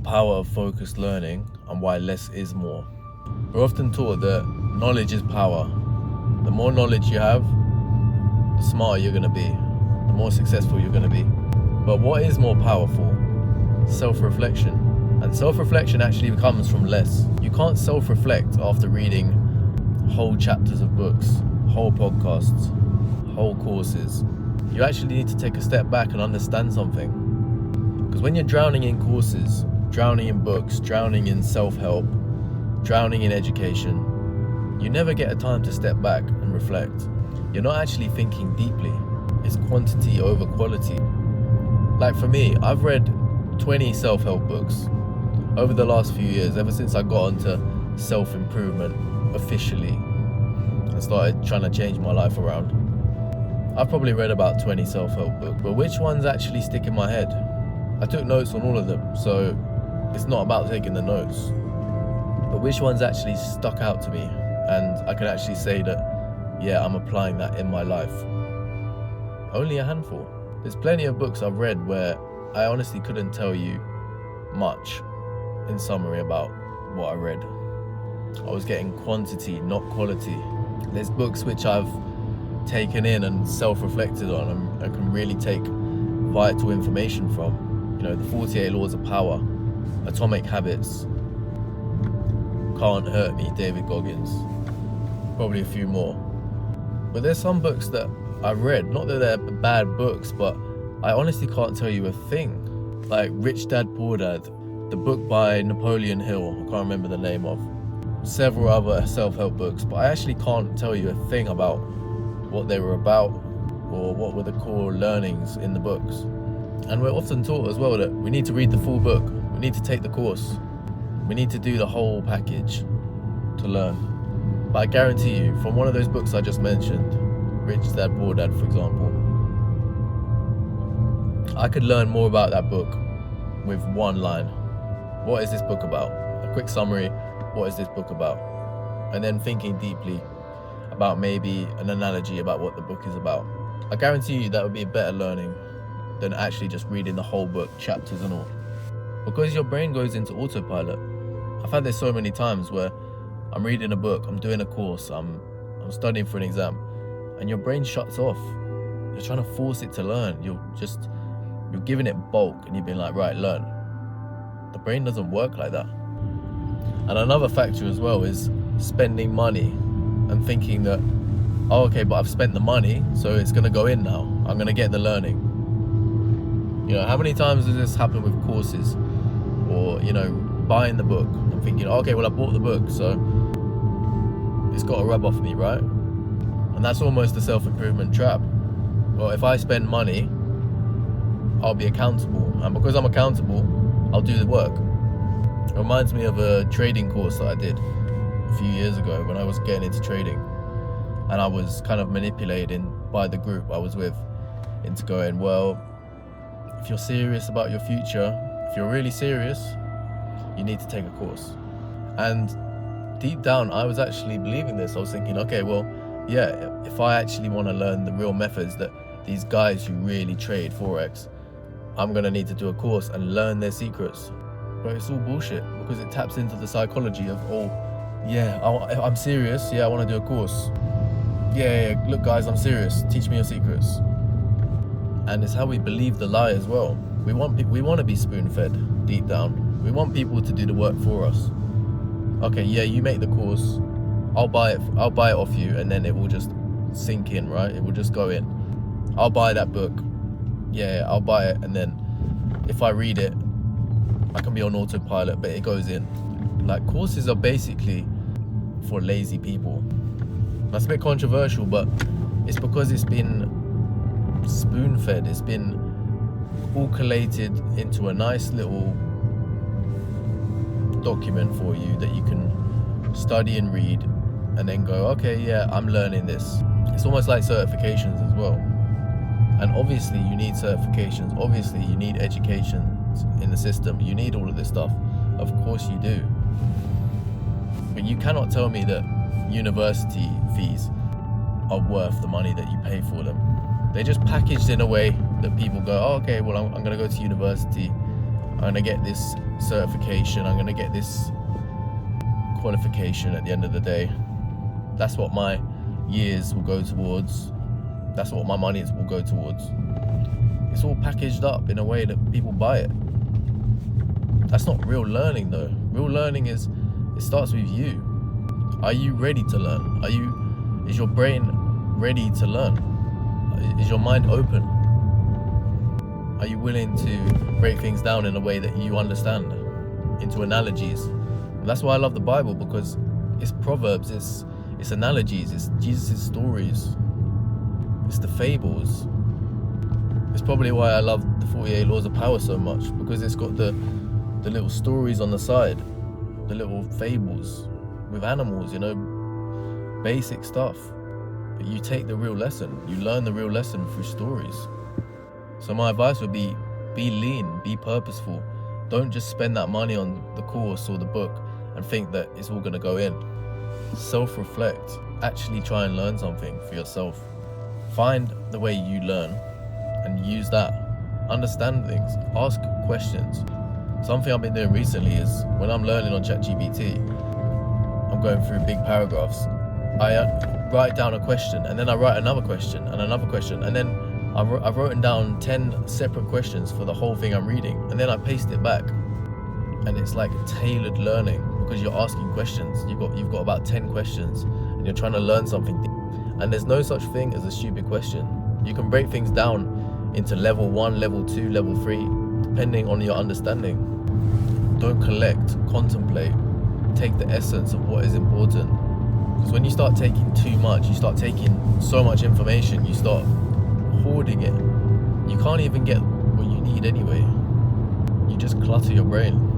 power of focused learning and why less is more. We're often taught that knowledge is power. The more knowledge you have, the smarter you're going to be, the more successful you're going to be. But what is more powerful? Self-reflection. And self-reflection actually comes from less. You can't self-reflect after reading whole chapters of books, whole podcasts, whole courses. You actually need to take a step back and understand something. Because when you're drowning in courses, drowning in books, drowning in self-help, drowning in education, you never get a time to step back and reflect. You're not actually thinking deeply. It's quantity over quality. Like for me, I've read 20 self-help books over the last few years, ever since I got onto self-improvement officially and started trying to change my life around. I've probably read about 20 self-help books, but which ones actually stick in my head? I took notes on all of them, so it's not about taking the notes. But which ones actually stuck out to me and I could actually say that, yeah, I'm applying that in my life? Only a handful. There's plenty of books I've read where I honestly couldn't tell you much in summary about what I read. I was getting quantity, not quality. There's books which I've taken in and self-reflected on and can really take vital information from. You know, the 48 Laws of Power, Atomic Habits, Can't Hurt Me, David Goggins, probably a few more. But there's some books that I've read, not that they're bad books, but I honestly can't tell you a thing. Like Rich Dad, Poor Dad, the book by Napoleon Hill, I can't remember the name of, several other self-help books, but I actually can't tell you a thing about what they were about or what were the core learnings in the books. And we're often taught as well that we need to read the full book, we need to take the course, we need to do the whole package to learn. But I guarantee you, from one of those books I just mentioned, Rich Dad, Poor Dad, for example, I could learn more about that book with one line. What is this book about? A quick summary, what is this book about? And then thinking deeply about maybe an analogy about what the book is about. I guarantee you that would be a better learning than actually just reading the whole book, chapters and all. Because your brain goes into autopilot. I've had this so many times where I'm reading a book, I'm doing a course, I'm studying for an exam, and your brain shuts off. You're trying to force it to learn. You're giving it bulk and you're being like, right, learn. The brain doesn't work like that. And another factor as well is spending money and thinking that, oh, okay, but I've spent the money, so it's going to go in now. I'm going to get the learning. You know, how many times does this happen with courses or, you know, buying the book and thinking, okay, well, I bought the book, so it's got to rub off me, right? And that's almost the self-improvement trap. Well, if I spend money, I'll be accountable. And because I'm accountable, I'll do the work. It reminds me of a trading course that I did a few years ago when I was getting into trading. And I was kind of manipulated by the group I was with into going, well, if you're serious about your future, if you're really serious, you need to take a course. And deep down, I was actually believing this. I was thinking, okay, well, yeah, if I actually want to learn the real methods that these guys who really trade Forex, I'm going to need to do a course and learn their secrets. But it's all bullshit because it taps into the psychology of, oh, yeah, I'm serious. Yeah, I want to do a course. Yeah, look, guys, I'm serious. Teach me your secrets. And it's how we believe the lie as well. We want to be spoon-fed deep down. We want people to do the work for us. Okay, yeah, you make the course. I'll buy it off you, and then it will just sink in, right? It will just go in. I'll buy that book. Yeah, I'll buy it, and then if I read it, I can be on autopilot, but it goes in. Like, courses are basically for lazy people. That's a bit controversial, but it's because it's been spoon-fed. It's been all collated into a nice little document for you that you can study and read and then go, okay, yeah, I'm learning this. It's almost like certifications as well. And obviously you need certifications. Obviously you need education in the system. You need all of this stuff. Of course you do. But you cannot tell me that university fees are worth the money that you pay for them. They're just packaged in a way that people go, oh, okay, well, I'm going to go to university. I'm going to get this certification, I'm going to get this qualification at the end of the day. That's what my years will go towards. That's what my money will go towards. It's all packaged up in a way that people buy it. That's not real learning though. Real learning it starts with you. Are you ready to learn? Is your brain ready to learn? Is your mind open? Are you willing to break things down in a way that you understand, into analogies? And that's why I love the Bible, because it's proverbs, it's analogies, it's Jesus' stories, it's the fables. It's probably why I love the 48 Laws of Power so much, because it's got the little stories on the side, the little fables with animals, basic stuff. But you take the real lesson, you learn the real lesson through stories. So my advice would be lean, be purposeful. Don't just spend that money on the course or the book and think that it's all going to go in. Self-reflect, actually try and learn something for yourself. Find the way you learn and use that. Understand things, ask questions. Something I've been doing recently is when I'm learning on ChatGPT, I'm going through big paragraphs. I write down a question and then I write another question and another question, and then I've written down 10 separate questions for the whole thing I'm reading, and then I paste it back. And it's like tailored learning, because you're asking questions. You've got about 10 questions and you're trying to learn something. And there's no such thing as a stupid question. You can break things down into level 1, level 2, level 3, depending on your understanding. Don't collect, contemplate. Take the essence of what is important. Because when you start taking too much, you start taking so much information, you start hoarding it. You can't even get what you need anyway. You just clutter your brain.